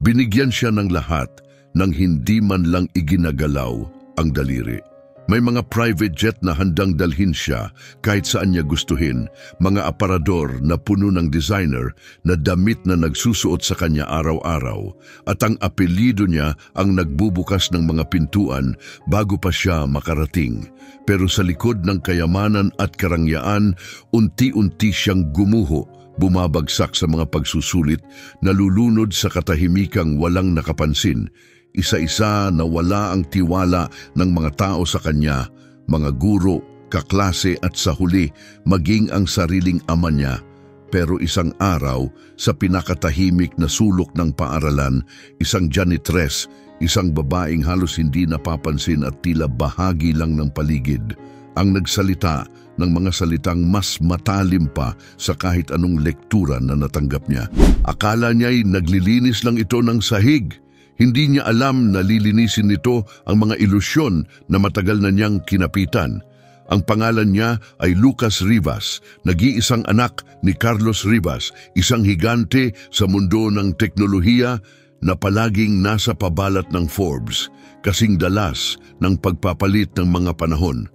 Binigyan siya ng lahat nang hindi man lang iginagalaw ang daliri. May mga private jet na handang dalhin siya kahit saan niya gustuhin, mga aparador na puno ng designer na damit na nagsusuot sa kanya araw-araw, at ang apelyido niya ang nagbubukas ng mga pintuan bago pa siya makarating. Pero sa likod ng kayamanan at karangyaan, unti-unti siyang gumuho, bumabagsak sa mga pagsusulit, nalulunod sa katahimikang walang nakapansin. Isa-isa na wala ang tiwala ng mga tao sa kanya, mga guro, kaklase at sa huli, maging ang sariling ama niya. Pero isang araw, sa pinakatahimik na sulok ng paaralan, isang janitress, isang babaeng halos hindi napapansin at tila bahagi lang ng paligid, ang nagsalita ng mga salitang mas matalim pa sa kahit anong lektura na natanggap niya. Akala niya'y naglilinis lang ito ng sahig. Hindi niya alam na lilinisin nito ang mga ilusyon na matagal na niyang kinapitan. Ang pangalan niya ay Lucas Rivas, nag-iisang anak ni Carlos Rivas, isang higante sa mundo ng teknolohiya na palaging nasa pabalat ng Forbes, kasing dalas ng pagpapalit ng mga panahon.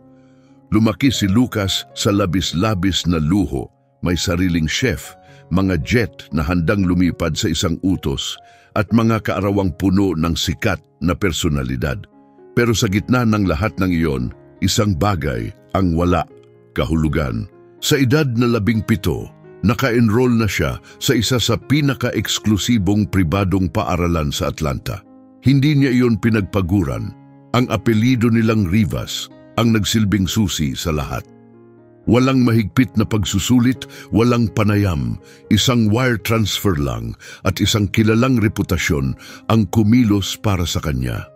Lumaki si Lucas sa labis-labis na luho, may sariling chef, mga jet na handang lumipad sa isang utos, at mga kaarawang puno ng sikat na personalidad. Pero sa gitna ng lahat ng iyon, isang bagay ang wala, kahulugan. Sa edad na 17, naka-enroll na siya sa isa sa pinaka-eksklusibong pribadong paaralan sa Atlanta. Hindi niya iyon pinagpaguran. Ang apelyido nilang Rivas ang nagsilbing susi sa lahat. Walang mahigpit na pagsusulit, walang panayam, isang wire transfer lang at isang kilalang reputasyon ang kumilos para sa kanya.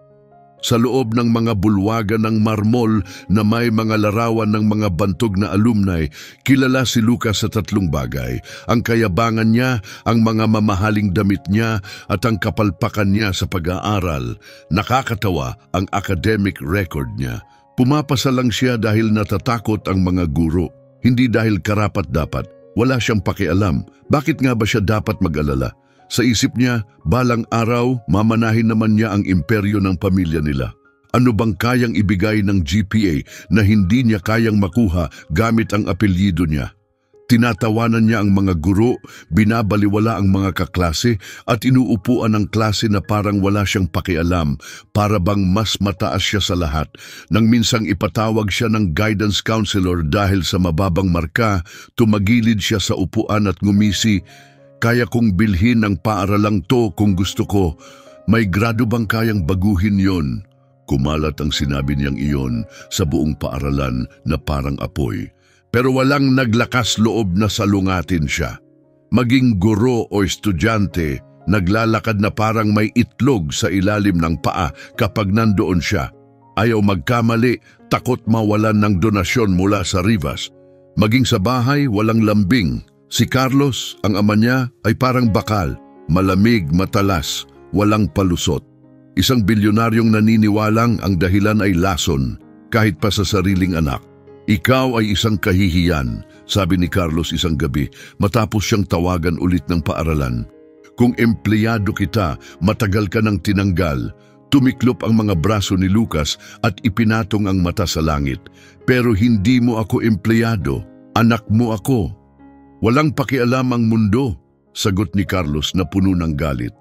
Sa loob ng mga bulwagan ng marmol na may mga larawan ng mga bantog na alumni, kilala si Lucas sa 3 bagay: ang kayabangan niya, ang mga mamahaling damit niya, at ang kapalpakan niya sa pag-aaral. Nakakatawa ang academic record niya. Pumapasa lang siya dahil natatakot ang mga guro, hindi dahil karapat-dapat. Wala siyang pakialam. Bakit nga ba siya dapat mag-alala? Sa isip niya, balang araw, mamanahin naman niya ang imperyo ng pamilya nila. Ano bang kayang ibigay ng GPA na hindi niya kayang makuha gamit ang apelyido niya? Tinatawanan niya ang mga guro, binabaliwala ang mga kaklase, at inuupuan ang klase na parang wala siyang pakialam, para bang mas mataas siya sa lahat. Nang minsang ipatawag siya ng guidance counselor dahil sa mababang marka, tumagilid siya sa upuan at ngumisi, "Kaya kong bilhin ang paaralang to kung gusto ko. May grado bang kayang baguhin yon?" Kumalat ang sinabi niyang iyon sa buong paaralan na parang apoy. Pero walang naglakas loob na salungatin siya. Maging guro o estudyante, naglalakad na parang may itlog sa ilalim ng paa kapag nandoon siya. Ayaw magkamali, takot mawalan ng donasyon mula sa Rivas. Maging sa bahay, walang lambing. Si Carlos, ang ama niya, ay parang bakal, malamig, matalas, walang palusot. Isang bilyonaryong naniniwalang ang dahilan ay lason, kahit pa sa sariling anak. "Ikaw ay isang kahihiyan," sabi ni Carlos isang gabi matapos siyang tawagan ulit ng paaralan. "Kung empleyado kita, matagal ka nang tinanggal." Tumiklop ang mga braso ni Lucas at ipinatong ang mata sa langit. "Pero hindi mo ako empleyado, anak mo ako." "Walang pakialam ang mundo," sagot ni Carlos na puno ng galit.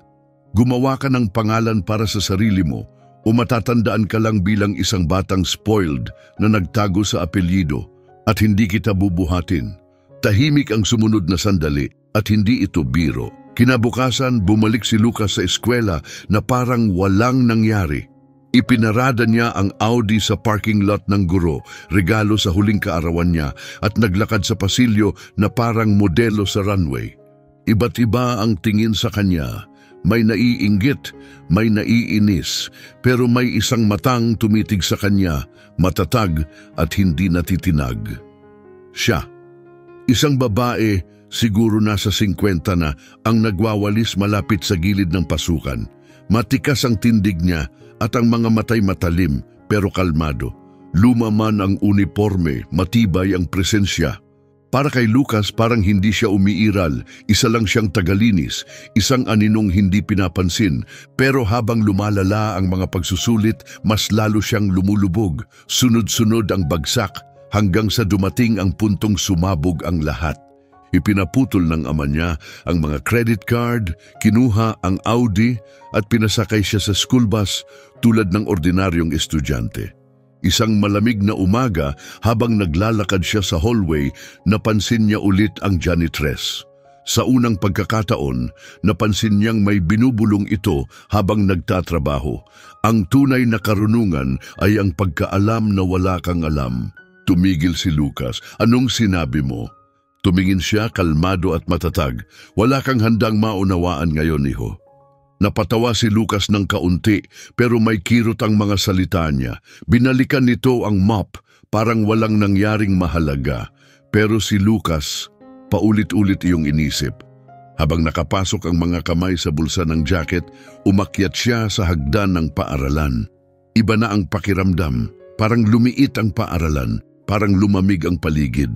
"Gumawa ka ng pangalan para sa sarili mo, o matatandaan ka lang bilang isang batang spoiled na nagtago sa apelyido, at hindi kita bubuhatin." Tahimik ang sumunod na sandali at hindi ito biro. Kinabukasan, bumalik si Lucas sa eskwela na parang walang nangyari. Ipinarada niya ang Audi sa parking lot ng guro, regalo sa huling kaarawan niya, at naglakad sa pasilyo na parang modelo sa runway. Iba't iba ang tingin sa kanya. May naiinggit, may naiinis, pero may isang matang tumitig sa kanya, matatag at hindi natitinag. Siya, isang babae, siguro nasa 50 na, ang nagwawalis malapit sa gilid ng pasukan. Matikas ang tindig niya at ang mga matay matalim pero kalmado. Luma man ang uniforme, matibay ang presensya. Para kay Lucas, parang hindi siya umiiral, isa lang siyang tagalinis, isang aninong hindi pinapansin. Pero habang lumalala ang mga pagsusulit, mas lalo siyang lumulubog. Sunod-sunod ang bagsak hanggang sa dumating ang puntong sumabog ang lahat. Ipinaputol ng ama niya ang mga credit card, kinuha ang Audi at pinasakay siya sa school bus tulad ng ordinaryong estudyante. Isang malamig na umaga habang naglalakad siya sa hallway, napansin niya ulit ang janitress. Sa unang pagkakataon, napansin niyang may binubulong ito habang nagtatrabaho. Ang tunay na karunungan ay ang pagkaalam na wala kang alam. Tumigil si Lucas. Anong sinabi mo? Tumingin siya kalmado at matatag. Wala kang handang maunawaan ngayon, iho. Napatawa si Lucas ng kaunti pero may kirot ang mga salita niya. Binalikan nito ang mop, parang walang nangyaring mahalaga. Pero si Lucas, paulit-ulit iyong inisip. Habang nakapasok ang mga kamay sa bulsa ng jacket, umakyat siya sa hagdan ng paaralan. Iba na ang pakiramdam, parang lumiit ang paaralan, parang lumamig ang paligid.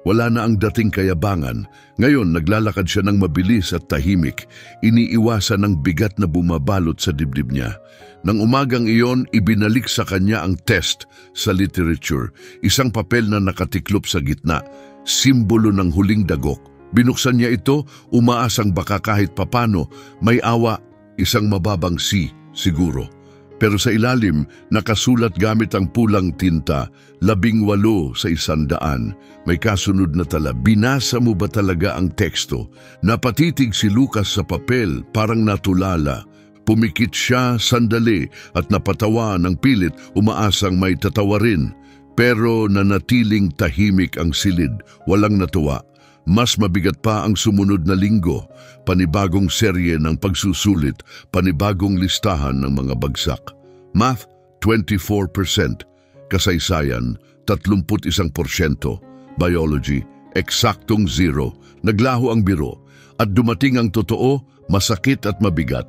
Wala na ang dating kayabangan. Ngayon, naglalakad siya ng mabilis at tahimik. Iniiwasan ng bigat na bumabalot sa dibdib niya. Nang umagang iyon, ibinalik sa kanya ang test sa literature. Isang papel na nakatiklop sa gitna. Simbolo ng huling dagok. Binuksan niya ito, umaasang baka kahit papano. May awa, isang mababang C, siguro. Pero sa ilalim, nakasulat gamit ang pulang tinta, 18 sa 100. May kasunod na tala. Binasa mo ba talaga ang teksto? Napatitig si Lucas sa papel, parang natulala. Pumikit siya sandali at napatawa ng pilit, umaasang may tatawarin. Pero nanatiling tahimik ang silid, walang natuwa. Mas mabigat pa ang sumunod na linggo, panibagong serye ng pagsusulit, panibagong listahan ng mga bagsak. Math, 24%. Kasaysayan, 31%. Biology, eksaktong 0. Naglaho ang biro. At dumating ang totoo, masakit at mabigat.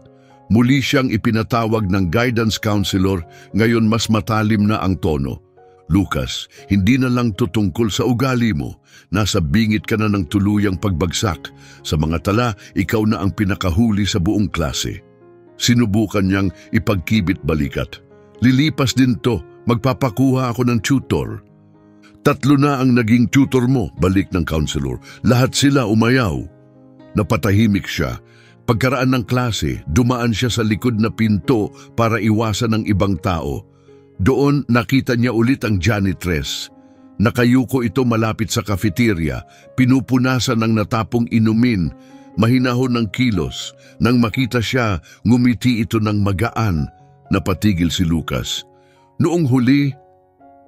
Muli siyang ipinatawag ng guidance counselor, ngayon mas matalim na ang tono. Lucas, hindi na lang to tungkol sa ugali mo. Nasa bingit ka na ng tuluyang pagbagsak. Sa mga tala, ikaw na ang pinakahuli sa buong klase. Sinubukan niyang ipagkibit balikat. Lilipas din to, magpapakuha ako ng tutor. 3 na ang naging tutor mo, balik ng counselor. Lahat sila umayaw. Napatahimik siya. Pagkaraan ng klase, dumaan siya sa likod na pinto para iwasan ng ibang tao. Doon nakita niya ulit ang janitress. Nakayuko ito malapit sa cafeteria, pinupunasan ng natapong inumin, mahinahon ng kilos. Nang makita siya, ngumiti ito ng magaan. Napatigil si Lucas. Noong huli,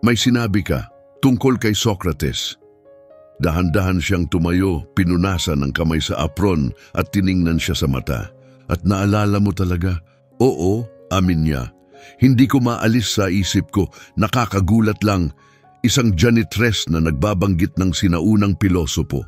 may sinabi ka tungkol kay Socrates. Dahan-dahan siyang tumayo, pinunasan ng kamay sa apron at tiningnan siya sa mata. At naalala mo talaga? Oo, amin niya. Hindi ko maalis sa isip ko, nakakagulat lang, isang janitress na nagbabanggit ng sinaunang pilosopo.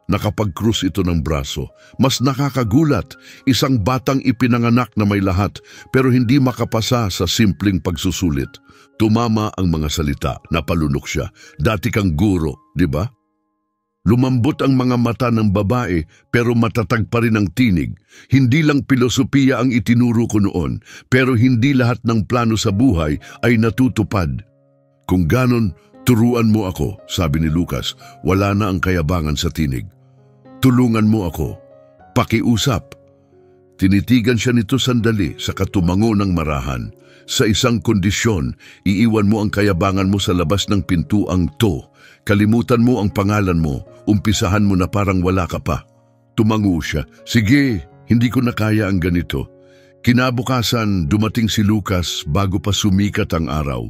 Nakapag-krus ito ng braso. Mas nakakagulat, isang batang ipinanganak na may lahat pero hindi makapasa sa simpleng pagsusulit. Tumama ang mga salita, napalunok siya. Dati kang guro, di ba? Lumambot ang mga mata ng babae pero matatag pa rin ang tinig. Hindi lang pilosopiya ang itinuro ko noon, pero hindi lahat ng plano sa buhay ay natutupad. Kung ganon, turuan mo ako, sabi ni Lucas. Wala na ang kayabangan sa tinig. Tulungan mo ako. Pakiusap. Tinitigan siya nito sandali sa katumango ng marahan. Sa isang kondisyon, iiwan mo ang kayabangan mo sa labas ng pintuang to. Kalimutan mo ang pangalan mo, umpisahan mo na parang wala ka pa. Tumango siya. Sige, hindi ko na kaya ang ganito. Kinabukasan, dumating si Lucas bago pa sumikat ang araw.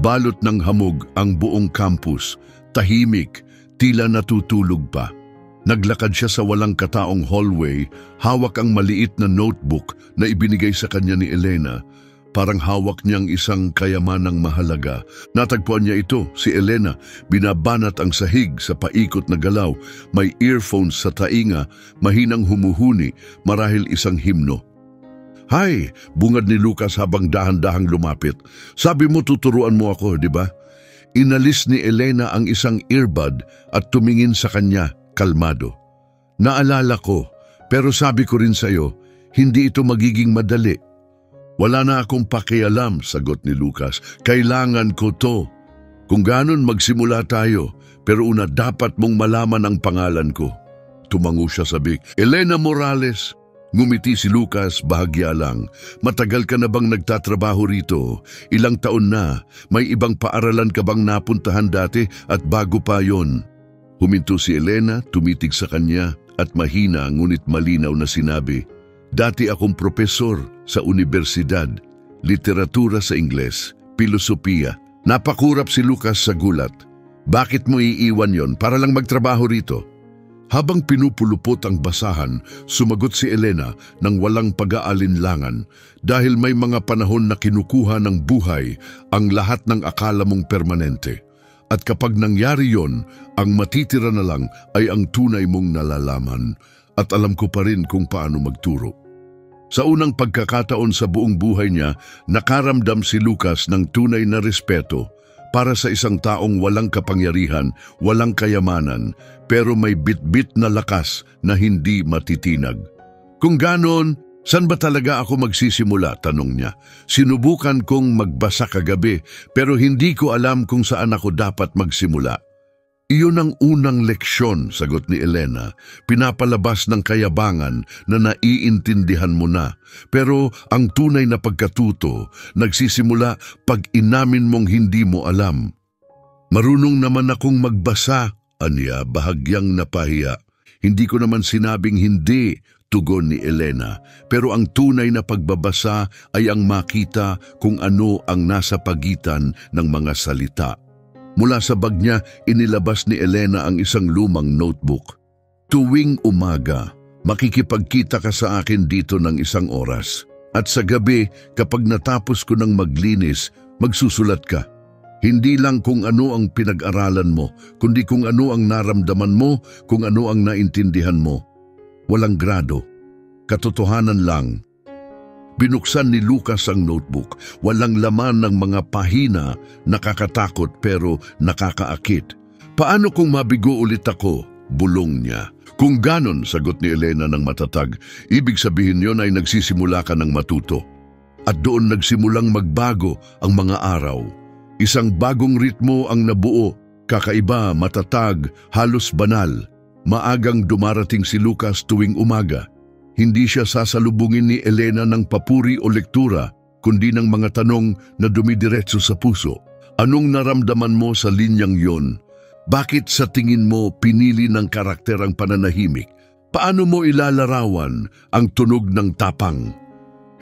Balot ng hamog ang buong campus, tahimik, tila natutulog pa. Naglakad siya sa walang kataong hallway, hawak ang maliit na notebook na ibinigay sa kanya ni Elena. Parang hawak niyang isang kayamanang mahalaga. Natagpuan niya ito, si Elena. Binabanat ang sahig sa paikot na galaw. May earphones sa tainga, mahinang humuhuni, marahil isang himno. Hay, bungad ni Lucas habang dahan-dahang lumapit. Sabi mo tuturuan mo ako, di ba? Inalis ni Elena ang isang earbud at tumingin sa kanya, kalmado. Naalala ko, pero sabi ko rin sa'yo, hindi ito magiging madali. Wala na akong pakialam, sagot ni Lucas. Kailangan ko to. Kung ganon magsimula tayo, pero una dapat mong malaman ang pangalan ko. Tumango siya sa big. Elena Morales. Ngumiti si Lucas, bahagya lang. Matagal ka na bang nagtatrabaho rito? Ilang taon na? May ibang paaralan ka bang napuntahan dati at bago pa yon? Huminto si Elena, tumitig sa kanya at mahina ngunit malinaw na sinabi, dati akong propesor sa universidad, literatura sa Ingles, filosofiya. Napakurap si Lucas sa gulat. Bakit mo iiwan yon para lang magtrabaho rito? Habang pinupulupot ang basahan, sumagot si Elena ng walang pag-aalinlangan dahil may mga panahon na kinukuha ng buhay ang lahat ng akala mong permanente. At kapag nangyari yon, ang matitira na lang ay ang tunay mong nalalaman at alam ko pa rin kung paano magturo. Sa unang pagkakataon sa buong buhay niya, nakaramdam si Lucas ng tunay na respeto para sa isang taong walang kapangyarihan, walang kayamanan, pero may bitbit na lakas na hindi matitinag. Kung ganon, saan ba talaga ako magsisimula? Tanong niya. Sinubukan kong magbasa kagabi, pero hindi ko alam kung saan ako dapat magsimula. Iyon ang unang leksyon, sagot ni Elena. Pinapalabas ng kayabangan na naiintindihan mo na. Pero ang tunay na pagkatuto, nagsisimula pag inamin mong hindi mo alam. Marunong naman akong magbasa, anya, bahagyang napahiya. Hindi ko naman sinabing hindi, tugon ni Elena. Pero ang tunay na pagbabasa ay ang makita kung ano ang nasa pagitan ng mga salita. Mula sa bag niya, inilabas ni Elena ang isang lumang notebook. Tuwing umaga, makikipagkita ka sa akin dito ng 1 oras. At sa gabi, kapag natapos ko ng maglinis, magsusulat ka. Hindi lang kung ano ang pinag-aralan mo, kundi kung ano ang naramdaman mo, kung ano ang naintindihan mo. Walang grado. Katotohanan lang. Binuksan ni Lucas ang notebook. Walang laman ng mga pahina, nakakatakot pero nakakaakit. Paano kung mabigo ulit ako? Bulong niya. Kung ganon, sagot ni Elena ng matatag, ibig sabihin yon ay nagsisimula ka ng matuto. At doon nagsimulang magbago ang mga araw. Isang bagong ritmo ang nabuo, kakaiba, matatag, halos banal. Maagang dumarating si Lucas tuwing umaga. Hindi siya sasalubungin ni Elena ng papuri o lektura, kundi ng mga tanong na dumidiretso sa puso. Anong naramdaman mo sa linyang yon? Bakit sa tingin mo pinili ng karakter ang pananahimik? Paano mo ilalarawan ang tunog ng tapang?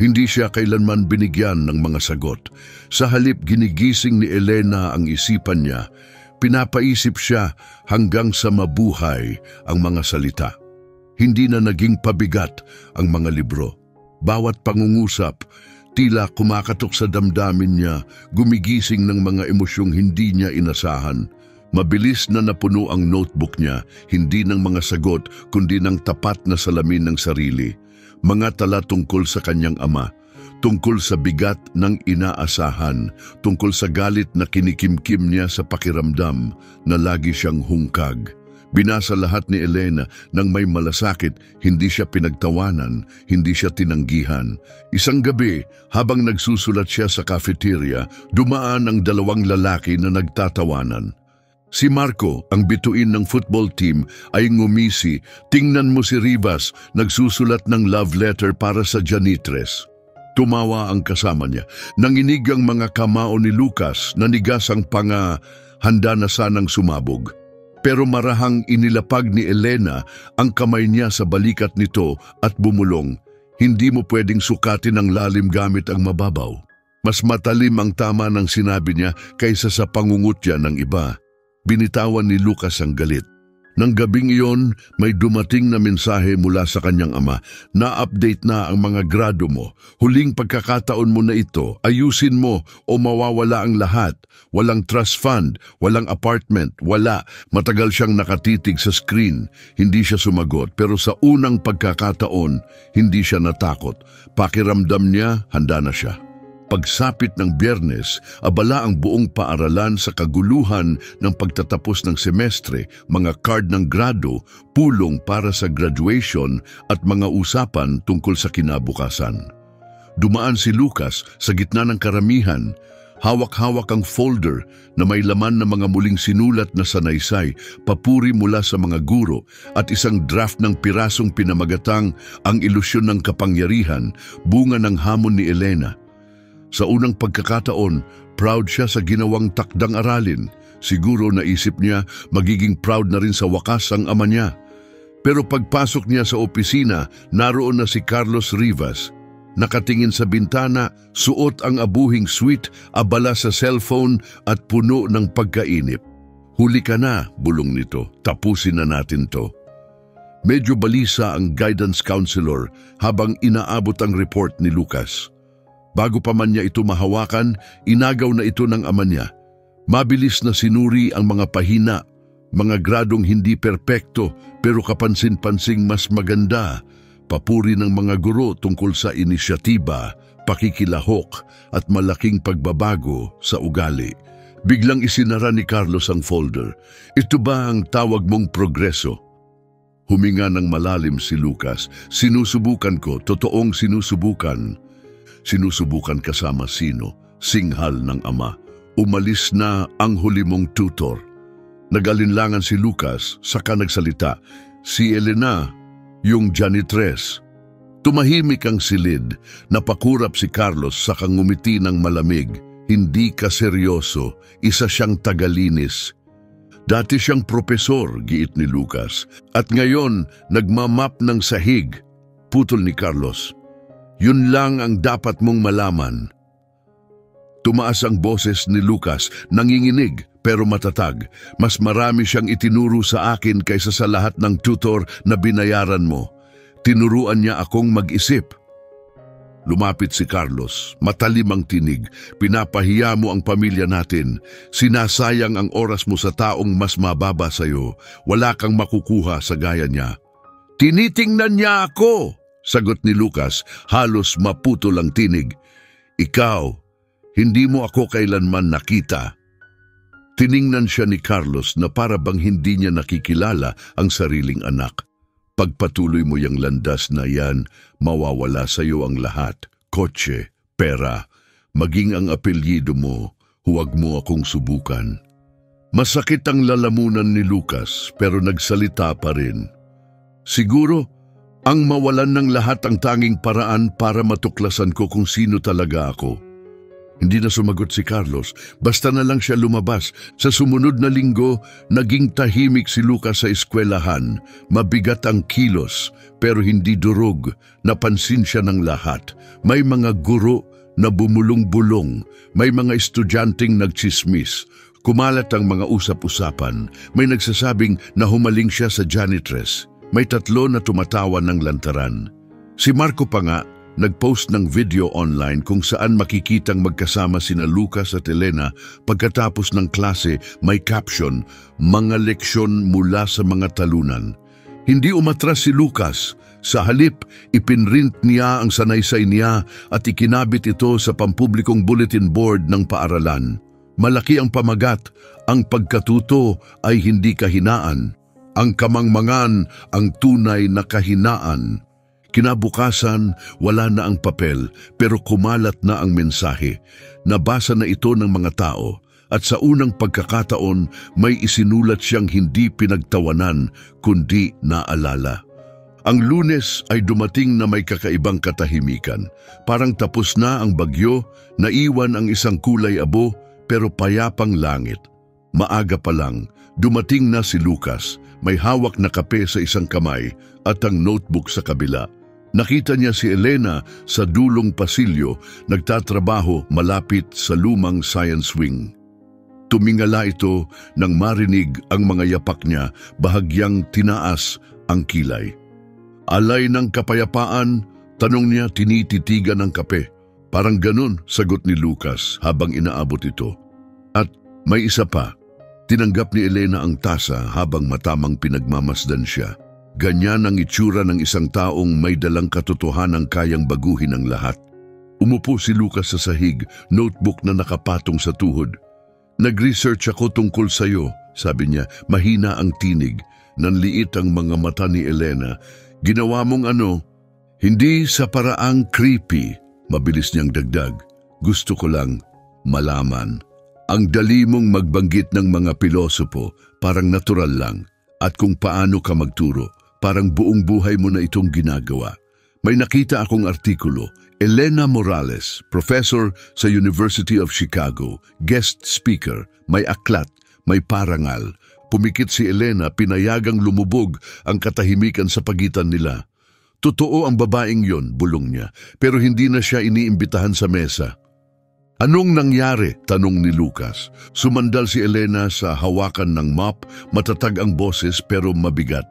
Hindi siya kailanman binigyan ng mga sagot. Sa halip ginigising ni Elena ang isipan niya, pinapaisip siya hanggang sa mabuhay ang mga salita. Hindi na naging pabigat ang mga libro. Bawat pangungusap, tila kumakatok sa damdamin niya, gumigising ng mga emosyong hindi niya inasahan. Mabilis na napuno ang notebook niya, hindi ng mga sagot, kundi ng tapat na salamin ng sarili. Mga tala tungkol sa kanyang ama, tungkol sa bigat ng inaasahan, tungkol sa galit na kinikimkim niya sa pakiramdam na lagi siyang hungkag. Binasa lahat ni Elena nang may malasakit, hindi siya pinagtawanan, hindi siya tinanggihan. Isang gabi, habang nagsusulat siya sa cafeteria, dumaan ang 2 lalaki na nagtatawanan. Si Marco, ang bituin ng football team, ay ngumisi. Tingnan mo si Rivas, nagsusulat ng love letter para sa janitress. Tumawa ang kasama niya. Nanginig ang mga kamao ni Lucas, nanigas ang panga, handa na sanang sumabog. Pero marahang inilapag ni Elena ang kamay niya sa balikat nito at bumulong. Hindi mo pwedeng sukatin ang lalim gamit ang mababaw. Mas matalim ang tama ng sinabi niya kaysa sa pangungutya ng iba. Binitawan ni Lucas ang galit. Nang gabing iyon, may dumating na mensahe mula sa kanyang ama. Na-update na ang mga grado mo. Huling pagkakataon mo na ito, ayusin mo o mawawala ang lahat. Walang trust fund, walang apartment, wala. Matagal siyang nakatitig sa screen. Hindi siya sumagot, pero sa unang pagkakataon, hindi siya natakot. Pakiramdam niya, handa na siya. Pagsapit ng Biyernes, abala ang buong paaralan sa kaguluhan ng pagtatapos ng semestre, mga card ng grado, pulong para sa graduation at mga usapan tungkol sa kinabukasan. Dumaan si Lucas sa gitna ng karamihan, hawak-hawak ang folder na may laman ng mga muling sinulat na sanaysay, papuri mula sa mga guro at isang draft ng pirasong pinamagatang Ang Ilusyon ng Kapangyarihan, bunga ng hamon ni Elena. Sa unang pagkakataon, proud siya sa ginawang takdang aralin. Siguro naisip niya magiging proud na rin sa wakas ang ama niya. Pero pagpasok niya sa opisina, naroon na si Carlos Rivas. Nakatingin sa bintana, suot ang abuhing suit, abala sa cellphone at puno ng pagkainip. Huli ka na, bulong nito. Tapusin na natin to. Medyo balisa ang guidance counselor habang inaabot ang report ni Lucas. Bago pa man niya ito mahawakan, inagaw na ito ng ama niya. Mabilis na sinuri ang mga pahina, mga gradong hindi perpekto pero kapansin-pansing mas maganda. Papuri ng mga guro tungkol sa inisyatiba, pakikilahok at malaking pagbabago sa ugali. Biglang isinara ni Carlos ang folder. Ito ba ang tawag mong progreso? Huminga ng malalim si Lucas. Sinusubukan ko, totoong sinusubukan. Sinusubukan kasama sino? Singhal ng ama. Umalis na ang huli mong tutor. Nag-alinlangan si Lucas, saka nagsalita. Si Elena, yung janitress. Tumahimik ang silid, napakurap si Carlos sa ngumiti ng malamig. Hindi ka seryoso, isa siyang tagalinis. Dati siyang propesor, giit ni Lucas, at ngayon nagmamap ng sahig. Putol ni Carlos. Yun lang ang dapat mong malaman. Tumaas ang boses ni Lucas, nanginginig pero matatag. Mas marami siyang itinuro sa akin kaysa sa lahat ng tutor na binayaran mo. Tinuruan niya akong mag-isip. Lumapit si Carlos, matalim ang tinig. Pinapahiya mo ang pamilya natin. Sinasayang ang oras mo sa taong mas mababa sa'yo. Wala kang makukuha sa gaya niya. Tinitingnan niya ako, sagot ni Lucas, halos maputol ang tinig. Ikaw, hindi mo ako kailanman nakita. Tiningnan siya ni Carlos na para bang hindi niya nakikilala ang sariling anak. Pagpatuloy mo yung landas na yan, mawawala sa iyo ang lahat. Kotse, pera, maging ang apelyido mo, huwag mo akong subukan. Masakit ang lalamunan ni Lucas pero nagsalita pa rin. Siguro, ang mawalan ng lahat ang tanging paraan para matuklasan ko kung sino talaga ako. Hindi na sumagot si Carlos, basta na lang siya lumabas. Sa sumunod na linggo, naging tahimik si Lucas sa eskwelahan. Mabigat ang kilos, pero hindi durog. Napansin siya ng lahat. May mga guro na bumulong-bulong. May mga estudyanteng nagchismis. Kumalat ang mga usap-usapan. May nagsasabing na humaling siya sa janitress. May 3 na tumatawa ng lantaran. Si Marco pa nga, nag-post ng video online kung saan makikitang magkasama sina Lucas at Elena pagkatapos ng klase. May caption, mga leksyon mula sa mga talunan. Hindi umatras si Lucas. Sa halip, ipinrint niya ang sanaysay niya at ikinabit ito sa pampublikong bulletin board ng paaralan. Malaki ang pamagat, ang pagkatuto ay hindi kahinaan. Ang kamangmangan ang tunay na kahinaan. Kinabukasan, wala na ang papel pero kumalat na ang mensahe. Nabasa na ito ng mga tao at sa unang pagkakataon may isinulat siyang hindi pinagtawanan kundi naalala. Ang Lunes ay dumating na may kakaibang katahimikan. Parang tapos na ang bagyo, naiwan ang isang kulay abo pero payapang langit. Maaga pa lang, dumating na si Lucas. May hawak na kape sa isang kamay at ang notebook sa kabila. Nakita niya si Elena sa dulong pasilyo, nagtatrabaho malapit sa lumang science wing. Tumingala ito nang marinig ang mga yapak niya, bahagyang tinaas ang kilay. Alay ng kapayapaan, tanong niya tinititigan ng kape. Parang ganun, sagot ni Lucas habang inaabot ito. At may isa pa, tinanggap ni Elena ang tasa habang matamang pinagmamasdan siya. Ganyan ang itsura ng isang taong may dalang katotohanang kayang baguhin ang lahat. Umupo si Lucas sa sahig, notebook na nakapatong sa tuhod. Nag-research ako tungkol sa'yo, sabi niya, mahina ang tinig. Nanliit ang mga mata ni Elena. Ginawa mong ano? Hindi sa paraang creepy, mabilis niyang dagdag. Gusto ko lang malaman. Ang dali mong magbanggit ng mga pilosopo, parang natural lang. At kung paano ka magturo, parang buong buhay mo na itong ginagawa. May nakita akong artikulo, Elena Morales, professor sa University of Chicago, guest speaker, may aklat, may parangal. Pumikit si Elena, pinayagang lumubog ang katahimikan sa pagitan nila. Totoo ang babaeng yon, bulong niya, pero hindi na siya iniimbitahan sa mesa. Anong nangyari? Tanong ni Lucas. Sumandal si Elena sa hawakan ng mop, matatag ang boses pero mabigat.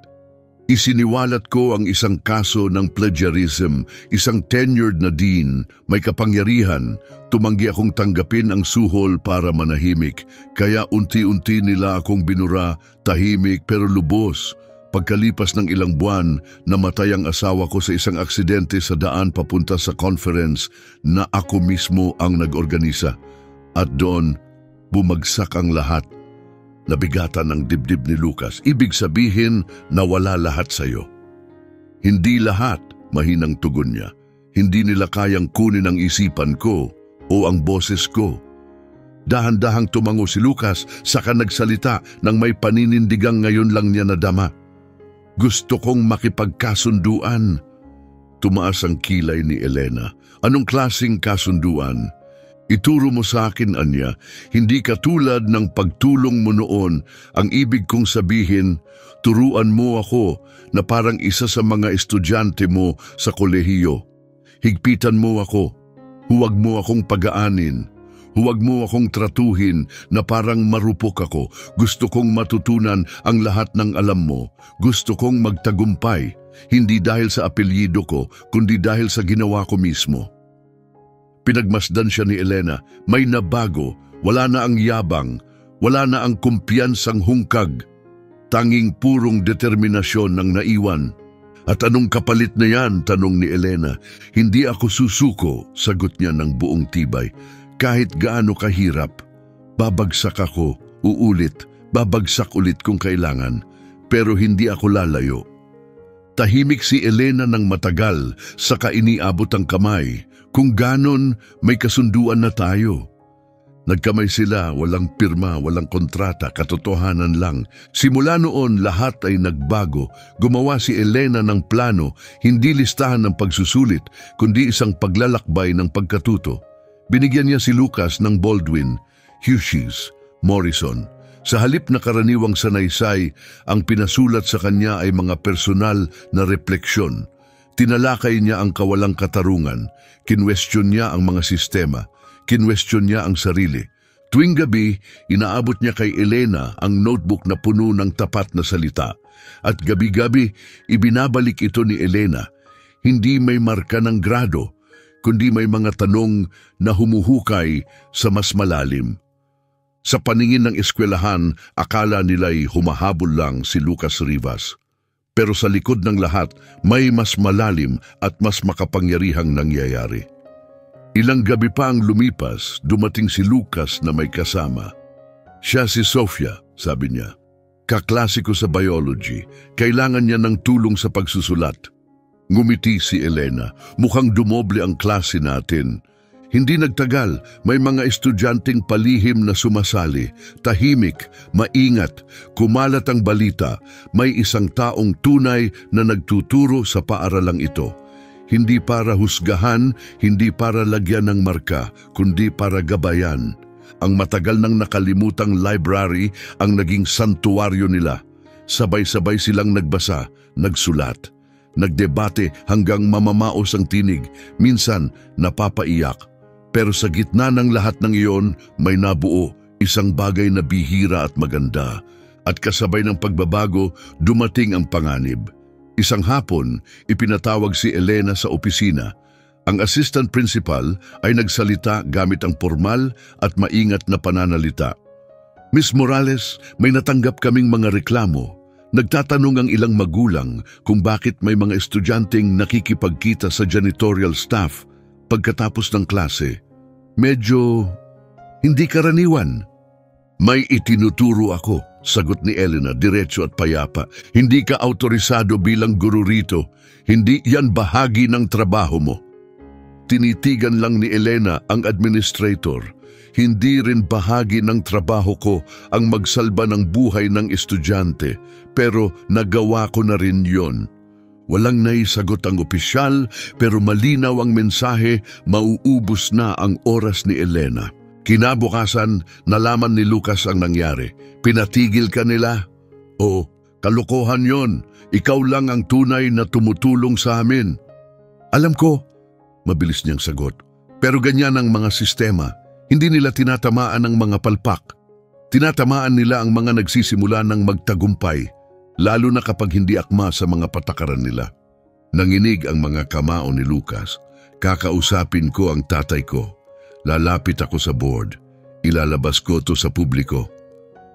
Isiniwalat ko ang isang kaso ng plagiarism, isang tenured na dean, may kapangyarihan. Tumanggi akong tanggapin ang suhol para manahimik, kaya unti-unti nila akong binura, tahimik pero lubos. Pagkalipas ng ilang buwan, namatay ang asawa ko sa isang aksidente sa daan papunta sa conference na ako mismo ang nag-organisa. At doon, bumagsak ang lahat. Nabigatan ng dibdib ni Lucas. Ibig sabihin, nawala lahat sa'yo. Hindi lahat, mahinang tugon niya. Hindi nila kayang kunin ang isipan ko o ang boses ko. Dahan-dahang tumango si Lucas, saka nagsalita nang may paninindigang ngayon lang niya nadama. Gusto kong makipagkasunduan. Tumaas ang kilay ni Elena. Anong klaseng kasunduan? Ituro mo sa akin, Anya, hindi katulad ng pagtulong mo noon. Ang ibig kong sabihin, turuan mo ako na parang isa sa mga estudyante mo sa kolehiyo. Higpitan mo ako. Huwag mo akong pagaanin. Huwag mo akong tratuhin na parang marupok ako. Gusto kong matutunan ang lahat ng alam mo. Gusto kong magtagumpay, hindi dahil sa apelyido ko, kundi dahil sa ginawa ko mismo. Pinagmasdan siya ni Elena, may nabago, wala na ang yabang, wala na ang kumpiyansang hungkag, tanging purong determinasyon ng naiwan. At anong kapalit na yan? Tanong ni Elena. Hindi ako susuko, sagot niya ng buong tibay. Kahit gaano kahirap, babagsak ako, uulit, babagsak ulit kung kailangan, pero hindi ako lalayo. Tahimik si Elena ng matagal, saka iniabot ang kamay. Kung ganon, may kasunduan na tayo. Nagkamay sila, walang pirma, walang kontrata, katotohanan lang. Simula noon, lahat ay nagbago. Gumawa si Elena ng plano, hindi listahan ng pagsusulit, kundi isang paglalakbay ng pagkatuto. Binigyan niya si Lucas ng Baldwin, Hughes, Morrison. Sa halip na karaniwang sanaysay, ang pinasulat sa kanya ay mga personal na refleksyon. Tinalakay niya ang kawalang katarungan, kinwestiyon niya ang mga sistema, kinwestiyon niya ang sarili. Tuwing gabi, inaabot niya kay Elena ang notebook na puno ng tapat na salita. At gabi-gabi, ibinabalik ito ni Elena. Hindi may marka ng grado, kundi may mga tanong na humuhukay sa mas malalim. Sa paningin ng eskwelahan, akala nila'y humahabol lang si Lucas Rivas. Pero sa likod ng lahat, may mas malalim at mas makapangyarihang nangyayari. Ilang gabi pa ang lumipas, dumating si Lucas na may kasama. Siya si Sofia, sabi niya. Kaklase ko sa biology, kailangan niya ng tulong sa pagsusulat. Ngumiti si Elena, mukhang dumoble ang klase natin. Hindi nagtagal, may mga estudyanteng palihim na sumasali, tahimik, maingat, kumalat ang balita, may isang taong tunay na nagtuturo sa paaralang ito. Hindi para husgahan, hindi para lagyan ng marka, kundi para gabayan. Ang matagal nang nakalimutang library ang naging santuwaryo nila. Sabay-sabay silang nagbasa, nagsulat, nagdebate hanggang mamamaos ang tinig, minsan napapaiyak. Pero sa gitna ng lahat ng iyon, may nabuo, isang bagay na bihira at maganda. At kasabay ng pagbabago, dumating ang panganib. Isang hapon, ipinatawag si Elena sa opisina. Ang assistant principal ay nagsalita gamit ang formal at maingat na pananalita. Miss Morales, may natanggap kaming mga reklamo. Nagtatanong ang ilang magulang kung bakit may mga estudyanteng nakikipagkita sa janitorial staff. pagkatapos ng klase. Medyo hindi karaniwan. May itinuturo ako, sagot ni Elena, diretso at payapa. Hindi ka autorisado bilang guru rito. Hindi yan bahagi ng trabaho mo. Tinitigan lang ni Elena ang administrator. Hindi rin bahagi ng trabaho ko ang magsalba ng buhay ng estudyante, pero nagawa ko na rin yon. Walang naisagot ang opisyal, pero malinaw ang mensahe, mauubos na ang oras ni Elena. Kinabukasan, nalaman ni Lucas ang nangyari. Pinatigil ka nila? O, kalokohan yon. Ikaw lang ang tunay na tumutulong sa amin. Alam ko, mabilis niyang sagot. Pero ganyan ang mga sistema. Hindi nila tinatamaan ang mga palpak. Tinatamaan nila ang mga nagsisimula ng magtagumpay, lalo na kapag hindi akma sa mga patakaran nila. Nanginig ang mga kamao ni Lucas. Kakausapin ko ang tatay ko. Lalapit ako sa board. Ilalabas ko to sa publiko.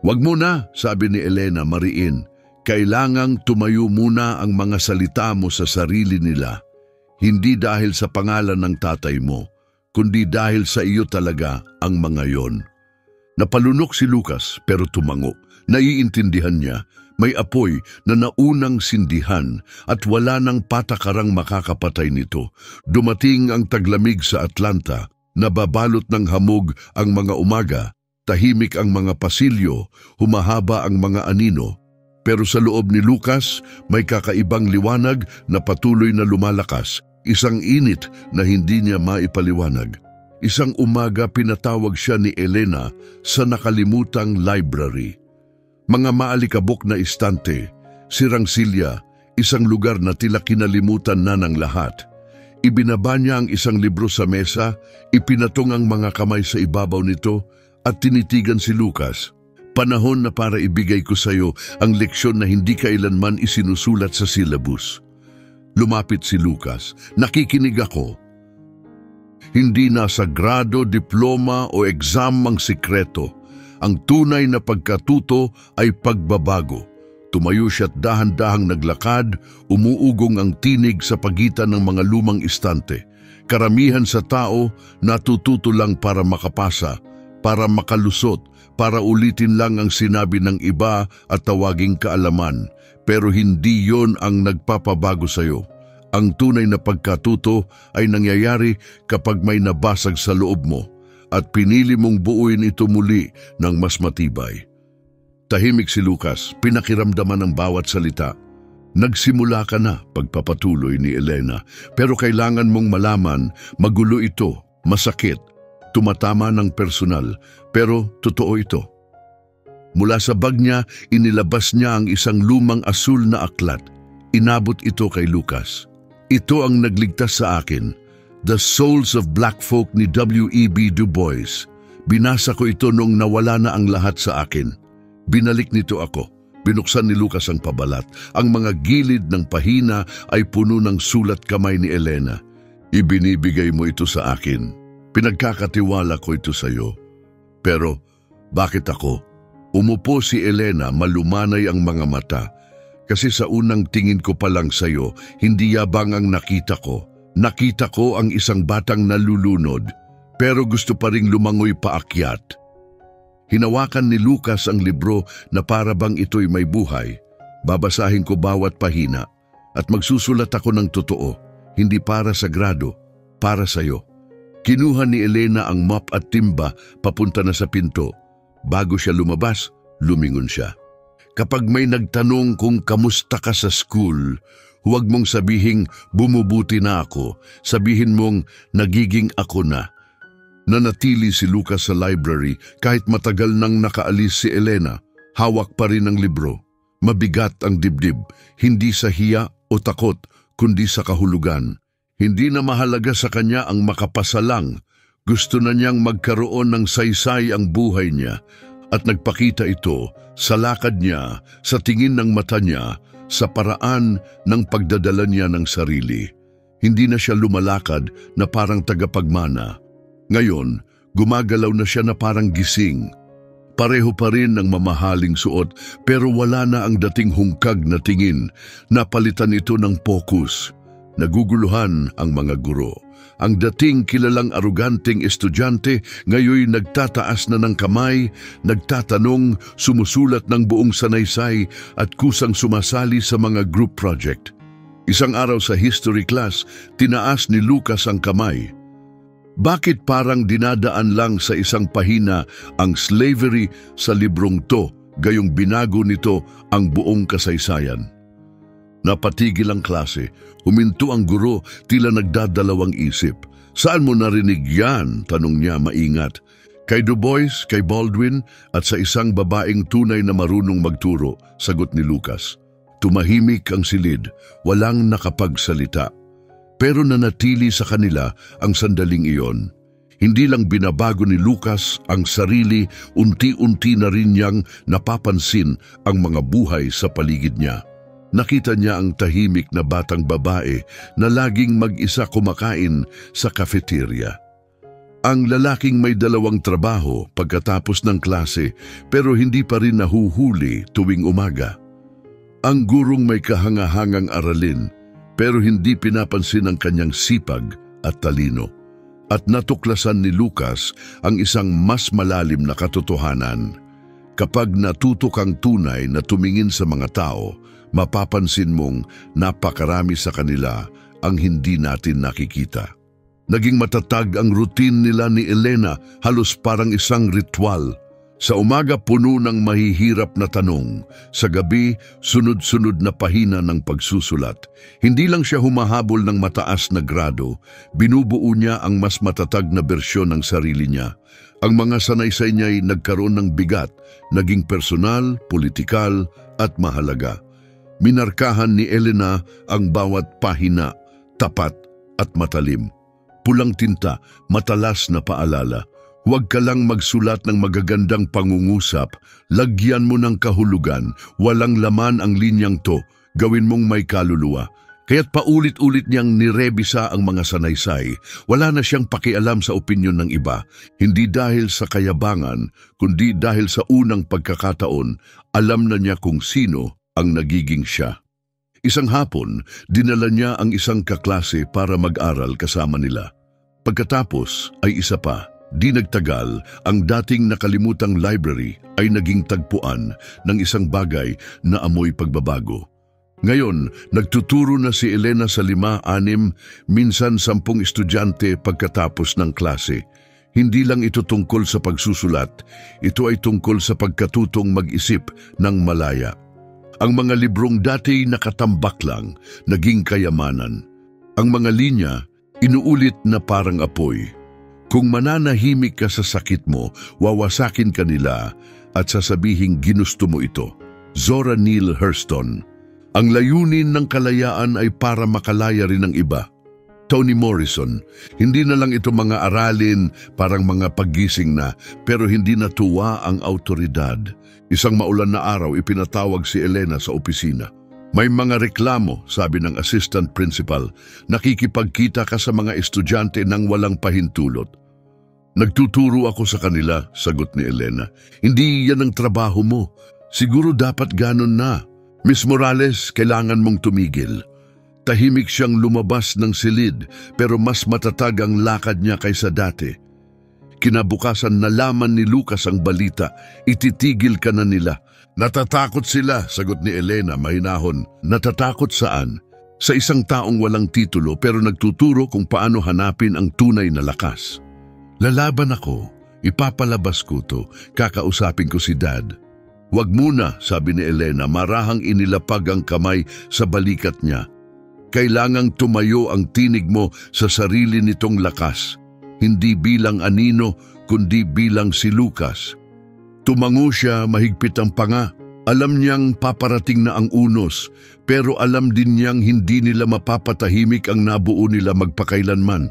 Wag muna, sabi ni Elena mariin. Kailangang tumayo muna ang mga salita mo sa sarili nila. Hindi dahil sa pangalan ng tatay mo, kundi dahil sa iyo talaga ang mga yon. Napalunok si Lucas pero tumango. Naiintindihan niya, may apoy na naunang sindihan at wala nang patakarang makakapatay nito. Dumating ang taglamig sa Atlanta. Nababalot ng hamog ang mga umaga, tahimik ang mga pasilyo, humahaba ang mga anino. Pero sa loob ni Lucas, may kakaibang liwanag na patuloy na lumalakas, isang init na hindi niya maipaliwanag. Isang umaga pinatawag siya ni Elena sa nakalimutang library. Mga maalikabok na istante, sirang silya, isang lugar na tila kinalimutan na ng lahat. Ibinaba niya ang isang libro sa mesa, ipinatong ang mga kamay sa ibabaw nito at tinitigan si Lucas. Panahon na para ibigay ko sa iyo ang leksyon na hindi kailanman isinusulat sa syllabus. Lumapit si Lucas. Nakikinig ako. Hindi na sagrado, diploma o exam ang sikreto. Ang tunay na pagkatuto ay pagbabago. Tumayo siya't dahan-dahang naglakad, umuugong ang tinig sa pagitan ng mga lumang istante. Karamihan sa tao natututo lang para makapasa, para makalusot, para ulitin lang ang sinabi ng iba at tawaging kaalaman. Pero hindi yon ang nagpapabago sa iyo. Ang tunay na pagkatuto ay nangyayari kapag may nabasag sa loob mo at pinili mong buuin ito muli ng mas matibay. Tahimik si Lucas, pinakiramdaman ang bawat salita. Nagsimula ka na, pagpapatuloy ni Elena, pero kailangan mong malaman, magulo ito, masakit, tumatama ng personal, pero totoo ito. Mula sa bag niya, inilabas niya ang isang lumang asul na aklat. Inabot ito kay Lucas. Ito ang nagligtas sa akin, The Souls of Black Folk ni W.E.B. Du Bois. Binasa ko ito nung nawala na ang lahat sa akin. Binalik nito ako. Binuksan ni Lucas ang pabalat. Ang mga gilid ng pahina ay puno ng sulat kamay ni Elena. Ibinibigay mo ito sa akin. Pinagkakatiwala ko ito sa iyo. Pero, bakit ako? Umupo si Elena, malumanay ang mga mata. Kasi sa unang tingin ko pa lang sa iyo, hindi yabang ang nakita ko. Nakita ko ang isang batang nalulunod, pero gusto pa ring lumangoy paakyat. Hinawakan ni Lucas ang libro na para bang ito'y may buhay. Babasahin ko bawat pahina at magsusulat ako ng totoo, hindi para sa grado, para sa iyo. Kinuha ni Elena ang mop at timba papunta na sa pinto. Bago siya lumabas, lumingon siya. Kapag may nagtanong kung kamusta ka sa school, huwag mong sabihing bumubuti na ako, sabihin mong nagiging ako na. Nanatili si Lucas sa library kahit matagal nang nakaalis si Elena. Hawak pa rin ang libro. Mabigat ang dibdib, hindi sa hiya o takot, kundi sa kahulugan. Hindi na mahalaga sa kanya ang makapasa lang. Gusto na niyang magkaroon ng saysay ang buhay niya at nagpakita ito sa lakad niya, sa tingin ng mata niya, sa paraan ng pagdadala niya ng sarili. Hindi na siya lumalakad na parang tagapagmana. Ngayon, gumagalaw na siya na parang gising. Pareho pa rin ng mamahaling suot pero wala na ang dating hungkag na tingin. Napalitan ito ng focus. Naguguluhan ang mga guro. Ang dating kilalang aruganteng estudyante ngayoy nagtataas na ng kamay, nagtatanong, sumusulat ng buong sanaysay at kusang sumasali sa mga group project. Isang araw sa history class, tinaas ni Lucas ang kamay. Bakit parang dinadaan lang sa isang pahina ang slavery sa librong to, gayong binago nito ang buong kasaysayan? Napatigil ang klase, huminto ang guro, tila nagdadalawang isip. Saan mo narinig yan? Tanong niya maingat. Kay Du Bois, kay Baldwin, at sa isang babaeng tunay na marunong magturo, sagot ni Lucas. Tumahimik ang silid, walang nakapagsalita. Pero nanatili sa kanila ang sandaling iyon. Hindi lang binabago ni Lucas ang sarili, unti-unti na rin niyang napapansin ang mga buhay sa paligid niya. Nakita niya ang tahimik na batang babae na laging mag-isa kumakain sa cafeteria. Ang lalaking may dalawang trabaho pagkatapos ng klase pero hindi pa rin nahuhuli tuwing umaga. Ang gurong may kahangahangang aralin pero hindi pinapansin ang kanyang sipag at talino. At natuklasan ni Lucas ang isang mas malalim na katotohanan. Kapag natuto kang tunay na tumingin sa mga tao, mapapansin mong napakarami sa kanila ang hindi natin nakikita. Naging matatag ang routine nila ni Elena, halos parang isang ritual. Sa umaga puno ng mahihirap na tanong, sa gabi sunod-sunod na pahina ng pagsusulat. Hindi lang siya humahabol ng mataas na grado, binubuo niya ang mas matatag na bersyon ng sarili niya. Ang mga sanaysay niya ay nagkaroon ng bigat, naging personal, politikal at mahalaga. Minarkahan ni Elena ang bawat pahina, tapat at matalim. Pulang tinta, matalas na paalala. Huwag ka lang magsulat ng magagandang pangungusap, lagyan mo ng kahulugan, walang laman ang linyang to, gawin mong may kaluluwa. Kaya't paulit-ulit niyang nirebisa ang mga sanaysay, wala na siyang pakialam sa opinyon ng iba, hindi dahil sa kayabangan, kundi dahil sa unang pagkakataon, alam na niya kung sino ang nagiging siya. Isang hapon, dinala niya ang isang kaklase para mag-aral kasama nila. Pagkatapos ay isa pa. Di nagtagal, ang dating nakalimutang library ay naging tagpuan ng isang bagay na amoy pagbabago. Ngayon, nagtuturo na si Elena sa 5, 6, minsan 10 estudyante pagkatapos ng klase. Hindi lang ito tungkol sa pagsusulat, ito ay tungkol sa pagkatutong mag-isip ng malaya. Ang mga librong dati nakatambak lang, naging kayamanan. Ang mga linya, inuulit na parang apoy. Kung mananahimik ka sa sakit mo, wawasakin ka nila at sasabihing ginusto mo ito. Zora Neale Hurston. Ang layunin ng kalayaan ay para makalaya rin ng iba. Toni Morrison. Hindi na lang ito mga aralin, parang mga paggising na, pero hindi natuwa ang autoridad. Isang maulan na araw, ipinatawag si Elena sa opisina. May mga reklamo, sabi ng assistant principal. Nakikipagkita ka sa mga estudyante nang walang pahintulot. Nagtuturo ako sa kanila, sagot ni Elena. Hindi yan ang trabaho mo. Siguro dapat ganon na. Miss Morales, kailangan mong tumigil. Tahimik siyang lumabas ng silid, pero mas matatag ang lakad niya kaysa dati. Kinabukasan nalaman ni Lucas ang balita, ititigil ka na nila. Natatakot sila, sagot ni Elena mahinahon. Natatakot saan? Sa isang taong walang titulo pero nagtuturo kung paano hanapin ang tunay na lakas. Lalaban ako, ipapalabas ko to, kakausapin ko si Dad. Wag muna, sabi ni Elena, marahang inilapag ang kamay sa balikat niya. Kailangang tumayo ang tinig mo sa sarili nitong lakas, hindi bilang anino kundi bilang si Lucas. Tumango siya, mahigpit ang panga. Alam niyang paparating na ang unos, pero alam din niyang hindi nila mapapatahimik ang nabuo nila magpakailanman.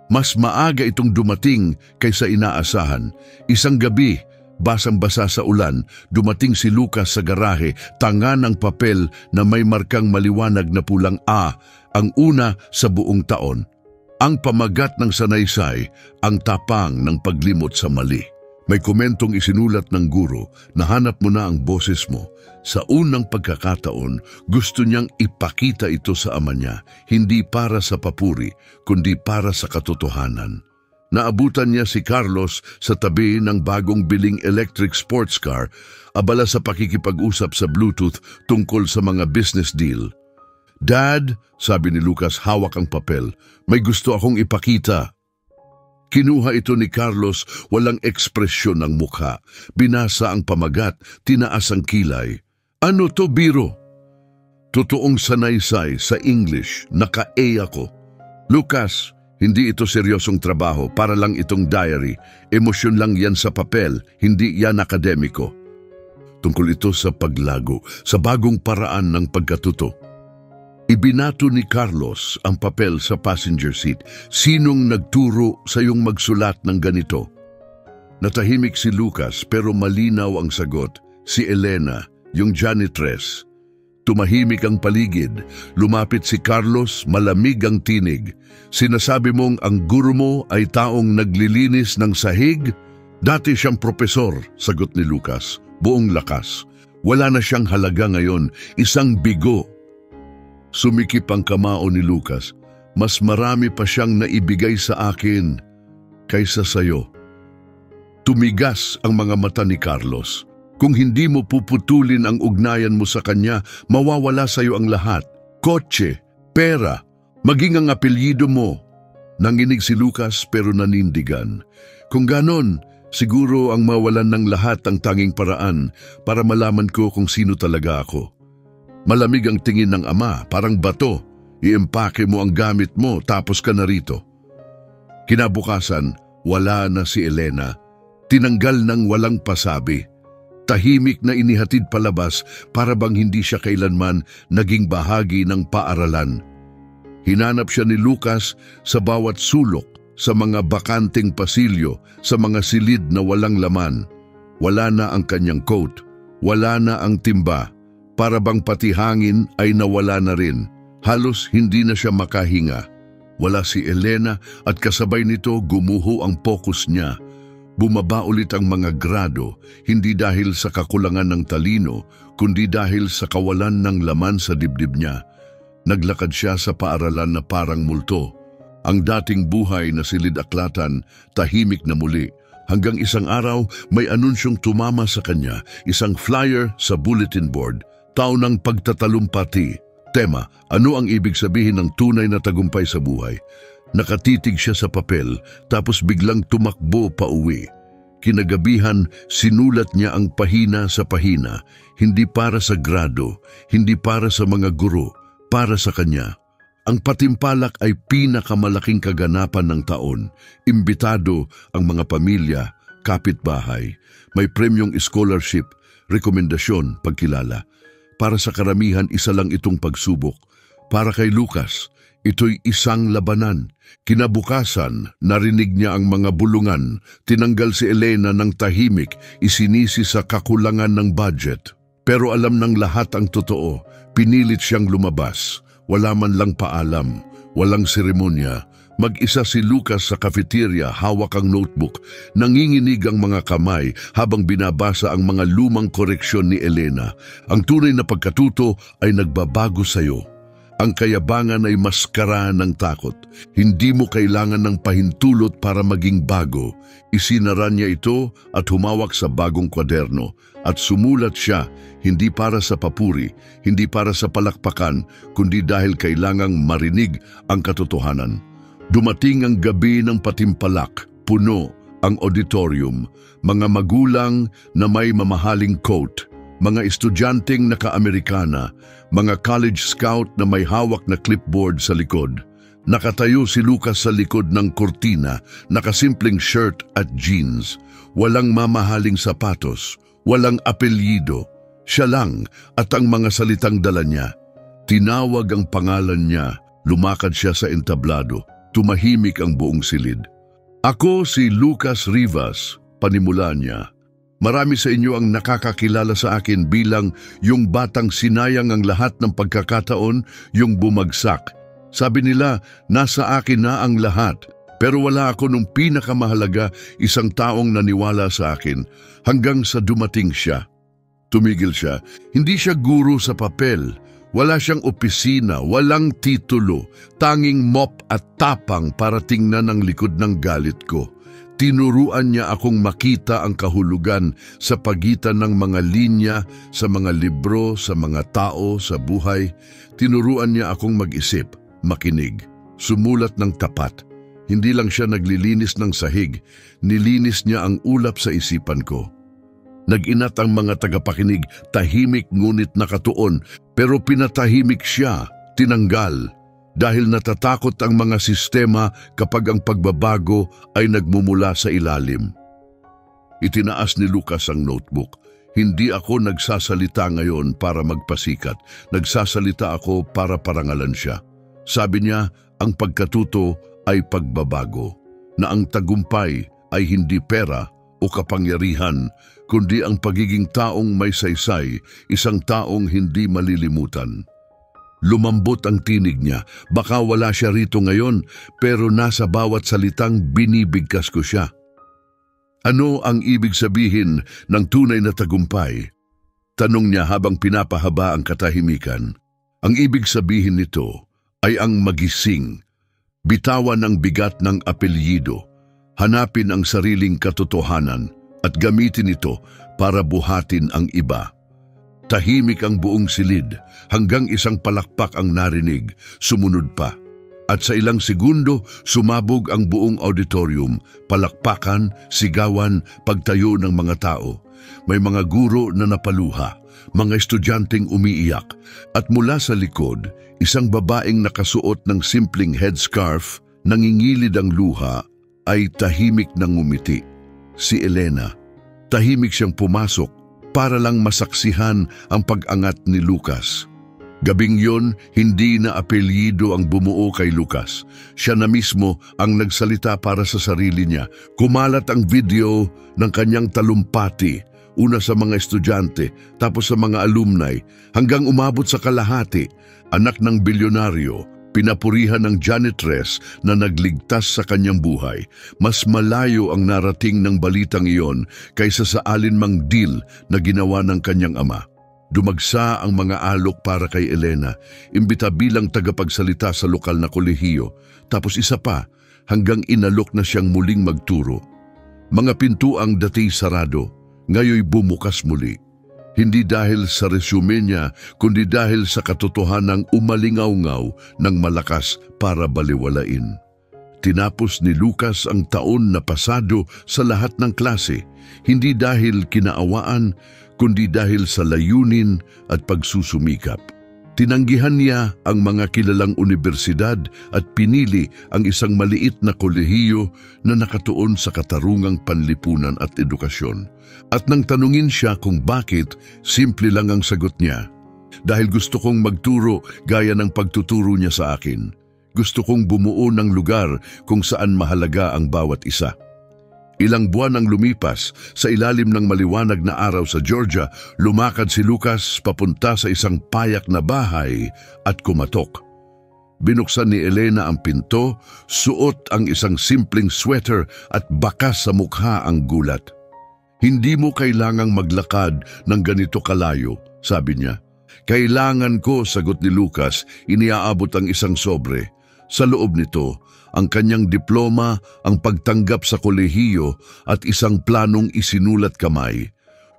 Mas maaga itong dumating kaysa inaasahan. Isang gabi, basang-basa sa ulan, dumating si Lucas sa garahe, tanga ng papel na may markang maliwanag na pulang A, ang una sa buong taon. Ang pamagat ng sanaysay, ang tapang ng paglimot sa mali. May komentong isinulat ng guro, nahanap mo na ang boses mo. Sa unang pagkakataon, gusto niyang ipakita ito sa ama niya, hindi para sa papuri, kundi para sa katotohanan. Naabutan niya si Carlos sa tabi ng bagong biling electric sports car, abala sa pakikipag-usap sa Bluetooth tungkol sa mga business deal. "Dad," sabi ni Lucas hawak ang papel, "may gusto akong ipakita." Kinuha ito ni Carlos, walang ekspresyon ng mukha. Binasa ang pamagat, tinaas ang kilay. "Ano to, biro?" "Totoong sanaysay sa English, naka-A ako." "Lucas, hindi ito seryosong trabaho, para lang itong diary. Emosyon lang yan sa papel, hindi yan akademiko." Tungkol ito sa paglago, sa bagong paraan ng pagkatuto. Ibinato ni Carlos ang papel sa passenger seat. "Sinong nagturo sa iyong magsulat ng ganito?" Natahimik si Lucas pero malinaw ang sagot. Si Elena, yung janitress. Tumahimik ang paligid. Lumapit si Carlos, malamig ang tinig. "Sinasabi mong ang guro mo ay taong naglilinis ng sahig?" "Dati siyang propesor," sagot ni Lucas, buong lakas. "Wala na siyang halaga ngayon, isang bigo." Sumikip ang kamao ni Lucas. "Mas marami pa siyang naibigay sa akin kaysa sayo." Tumigas ang mga mata ni Carlos. "Kung hindi mo puputulin ang ugnayan mo sa kanya, mawawala sayo ang lahat. Kotse, pera, maging ang apelyido mo." Nanginig si Lucas pero nanindigan. "Kung ganon, siguro ang mawalan ng lahat ang tanging paraan para malaman ko kung sino talaga ako." Malamig ang tingin ng ama, parang bato. "Iempake mo ang gamit mo, tapos ka na rito." Kinabukasan, wala na si Elena. Tinanggal ng walang pasabi. Tahimik na inihatid palabas para bang hindi siya kailanman naging bahagi ng paaralan. Hinanap siya ni Lucas sa bawat sulok, sa mga bakanting pasilyo, sa mga silid na walang laman. Wala na ang kanyang coat, wala na ang timba. Para bang pati hangin ay nawala na rin. Halos hindi na siya makahinga. Wala si Elena at kasabay nito gumuho ang focus niya. Bumaba ulit ang mga grado, hindi dahil sa kakulangan ng talino, kundi dahil sa kawalan ng laman sa dibdib niya. Naglakad siya sa paaralan na parang multo. Ang dating buhay na silid-aklatan, tahimik na muli. Hanggang isang araw, may anunsyong tumama sa kanya, isang flyer sa bulletin board. Taon ng pagtatalumpati. Tema, ano ang ibig sabihin ng tunay na tagumpay sa buhay? Nakatitig siya sa papel, tapos biglang tumakbo pa uwi. Kinagabihan, sinulat niya ang pahina sa pahina, hindi para sa grado, hindi para sa mga guro, para sa kanya. Ang patimpalak ay pinakamalaking kaganapan ng taon. Imbitado ang mga pamilya, kapitbahay. May premyong scholarship, rekomendasyon, pagkilala. Para sa karamihan, isa lang itong pagsubok. Para kay Lucas, ito'y isang labanan. Kinabukasan, narinig niya ang mga bulungan. Tinanggal si Elena ng tahimik, isinisi sa kakulangan ng budget. Pero alam ng lahat ang totoo. Pinilit siyang lumabas. Wala man lang paalam, walang seremonya. Mag-isa si Lucas sa cafeteria, hawak ang notebook. Nanginginig ang mga kamay habang binabasa ang mga lumang koreksyon ni Elena. Ang tunay na pagkatuto ay nagbabago sa'yo. Ang kayabangan ay maskara ng takot. Hindi mo kailangan ng pahintulot para maging bago. Isinara niya ito at humawak sa bagong kwaderno. At sumulat siya, hindi para sa papuri, hindi para sa palakpakan, kundi dahil kailangang marinig ang katotohanan. Dumating ang gabi ng patimpalak, puno ang auditorium, mga magulang na may mamahaling coat, mga estudyanteng naka-Amerikana, mga college scout na may hawak na clipboard sa likod. Nakatayo si Lucas sa likod ng kortina, nakasimpleng shirt at jeans, walang mamahaling sapatos, walang apelyido. Siya lang at ang mga salitang dala niya. Tinawag ang pangalan niya, lumakad siya sa entablado. Tumahimik ang buong silid. "Ako si Lucas Rivas," panimula niya. "Marami sa inyo ang nakakakilala sa akin bilang yung batang sinayang ang lahat ng pagkakataon, yung bumagsak. Sabi nila, nasa akin na ang lahat. Pero wala ako nung pinakamahalaga, isang taong naniwala sa akin hanggang sa dumating siya. Tumigil siya. Hindi siya guro sa papel. Wala siyang opisina, walang titulo, tanging mop at tapang para tingnan ang likod ng galit ko. Tinuruan niya akong makita ang kahulugan sa pagitan ng mga linya, sa mga libro, sa mga tao, sa buhay. Tinuruan niya akong mag-isip, makinig, sumulat ng tapat. Hindi lang siya naglilinis ng sahig, nilinis niya ang ulap sa isipan ko. Nag-inat ang mga tagapakinig, tahimik ngunit nakatuon, pero pinatahimik siya, tinanggal. Dahil natatakot ang mga sistema kapag ang pagbabago ay nagmumula sa ilalim. Itinaas ni Lucas ang notebook. Hindi ako nagsasalita ngayon para magpasikat. Nagsasalita ako para parangalan siya. Sabi niya, ang pagkatuto ay pagbabago. Na ang tagumpay ay hindi pera o kapangyarihan, kundi ang pagiging taong may saysay, isang taong hindi malilimutan. Lumambot ang tinig niya. Baka wala siya rito ngayon, pero nasa bawat salitang binibigkas ko siya. Ano ang ibig sabihin ng tunay na tagumpay? Tanong niya habang pinapahaba ang katahimikan. Ang ibig sabihin nito ay ang magising. Bitawan ang bigat ng apelyido. Hanapin ang sariling katotohanan at gamitin ito para buhatin ang iba. Tahimik ang buong silid hanggang isang palakpak ang narinig, sumunod pa. At sa ilang segundo, sumabog ang buong auditorium, palakpakan, sigawan, pagtayo ng mga tao. May mga guro na napaluha, mga estudyanteng umiiyak, at mula sa likod, isang babaeng nakasuot ng simpleng headscarf, nangingilid ang luha, ay tahimik na ngumiti. Si Elena. Tahimik siyang pumasok para lang masaksihan ang pag-angat ni Lucas. Gabing yon, hindi na apelyido ang bumuo kay Lucas. Siya na mismo ang nagsalita para sa sarili niya. Kumalat ang video ng kanyang talumpati, una sa mga estudyante, tapos sa mga alumni, hanggang umabot sa kalahati, anak ng bilyonaryo, pinapurihan ng janitress na nagligtas sa kanyang buhay. Mas malayo ang narating ng balitang iyon kaysa sa alinmang deal na ginawa ng kanyang ama. Dumagsa ang mga alok para kay Elena, imbita bilang tagapagsalita sa lokal na kolehiyo, tapos isa pa hanggang inalok na siyang muling magturo. Mga pintuang dati sarado, ngayoy bumukas muli. Hindi dahil sa resume niya, kundi dahil sa katotohanang umalingaw-ngaw ng malakas para baliwalain. Tinapos ni Lucas ang taon na pasado sa lahat ng klase, hindi dahil kinaawaan, kundi dahil sa layunin at pagsusumikap. Tinanggihan niya ang mga kilalang unibersidad at pinili ang isang maliit na kolehiyo na nakatuon sa katarungang panlipunan at edukasyon. At nang tanungin siya kung bakit, simple lang ang sagot niya. Dahil gusto kong magturo gaya ng pagtuturo niya sa akin. Gusto kong bumuo ng lugar kung saan mahalaga ang bawat isa. Ilang buwan ang lumipas, sa ilalim ng maliwanag na araw sa Georgia, lumakad si Lucas papunta sa isang payak na bahay at kumatok. Binuksan ni Elena ang pinto, suot ang isang simpleng sweater at bakas sa mukha ang gulat. Hindi mo kailangang maglakad ng ganito kalayo, sabi niya. Kailangan ko, sagot ni Lucas, iniaabot ang isang sobre. Sa loob nito, ang kanyang diploma, ang pagtanggap sa kolehiyo at isang planong isinulat kamay.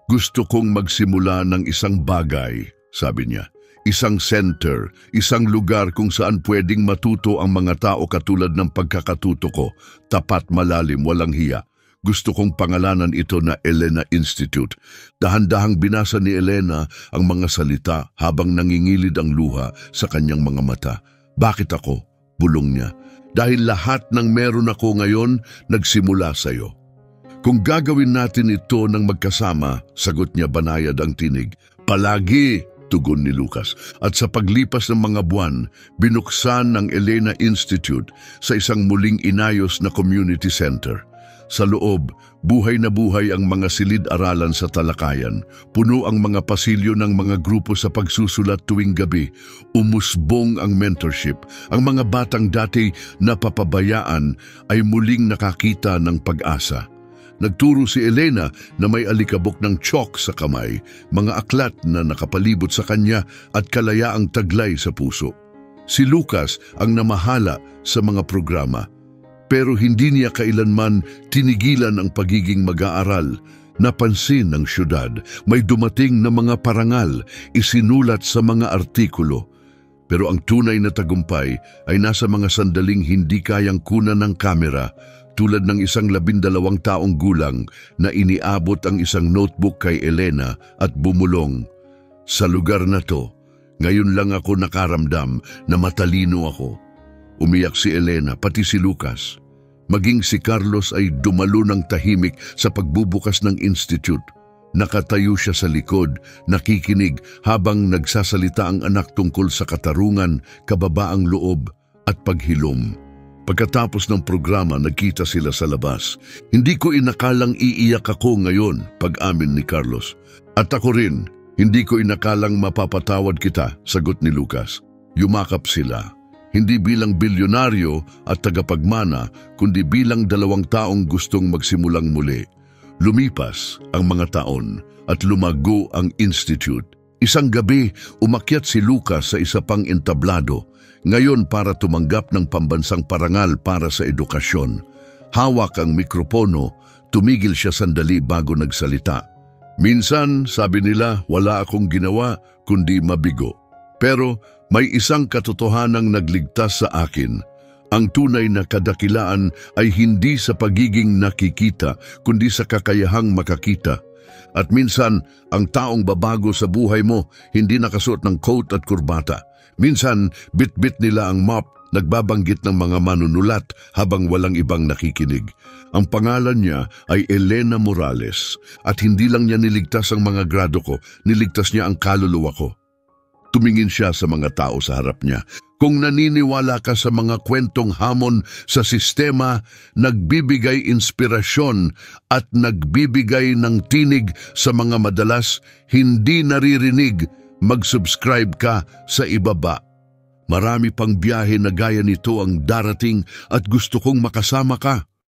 Gusto kong magsimula ng isang bagay, sabi niya. Isang center, isang lugar kung saan pwedeng matuto ang mga tao katulad ng pagkakatuto ko, tapat, malalim, walang hiya. Gusto kong pangalanan ito na Elena Institute. Dahan-dahang binasa ni Elena ang mga salita habang nangingilid ang luha sa kanyang mga mata. Bakit ako? Bulong niya. Dahil lahat ng meron ako ngayon, nagsimula sa iyo. Kung gagawin natin ito ng magkasama, sagot niya banayad ang tinig. Palagi, tugon ni Lucas. At sa paglipas ng mga buwan, binuksan ng Elena Institute sa isang muling inayos na community center. Sa loob, buhay na buhay ang mga silid-aralan sa talakayan. Puno ang mga pasilyo ng mga grupo sa pagsusulat tuwing gabi. Umusbong ang mentorship. Ang mga batang dati napapabayaan ay muling nakakita ng pag-asa. Nagturo si Elena na may alikabok ng chalk sa kamay, mga aklat na nakapalibot sa kanya at kalayaang taglay sa puso. Si Lucas ang namahala sa mga programa. Pero hindi niya kailanman tinigilan ang pagiging mag-aaral. Napansin ng syudad, may dumating na mga parangal, isinulat sa mga artikulo. Pero ang tunay na tagumpay ay nasa mga sandaling hindi kayang kunan ng kamera, tulad ng isang 12 taong gulang na iniabot ang isang notebook kay Elena at bumulong. Sa lugar na to, ngayon lang ako nakaramdam na matalino ako. Umiyak si Elena, pati si Lucas. Maging si Carlos ay dumalo ng tahimik sa pagbubukas ng institute. Nakatayo siya sa likod, nakikinig habang nagsasalita ang anak tungkol sa katarungan, kababaang loob at paghilom. Pagkatapos ng programa, nagkita sila sa labas. Hindi ko inakalang iiyak ako ngayon, pag-amin ni Carlos. At ako rin, hindi ko inakalang mapapatawad kita, sagot ni Lucas. Yumakap sila. Hindi bilang bilyonaryo at tagapagmana, kundi bilang 2 taong gustong magsimulang muli. Lumipas ang mga taon at lumago ang institute. Isang gabi, umakyat si Lucas sa isa pang entablado, ngayon para tumanggap ng pambansang parangal para sa edukasyon. Hawak ang mikropono, tumigil siya sandali bago nagsalita. Minsan, sabi nila, wala akong ginawa kundi mabigo. Pero may isang katotohanang nagligtas sa akin. Ang tunay na kadakilaan ay hindi sa pagiging nakikita, kundi sa kakayahang makakita. At minsan, ang taong babago sa buhay mo, hindi nakasuot ng coat at kurbata. Minsan, bit-bit nila ang mop, nagbabanggit ng mga manunulat habang walang ibang nakikinig. Ang pangalan niya ay Elena Morales, at hindi lang niya niligtas ang mga grado ko, niligtas niya ang kaluluwa ko. Tumingin siya sa mga tao sa harap niya. Kung naniniwala ka sa mga kwentong hamon sa sistema, nagbibigay inspirasyon at nagbibigay ng tinig sa mga madalas hindi naririnig, mag-subscribe ka sa ibaba. Marami pang biyahe na gaya nito ang darating at gusto kong makasama ka.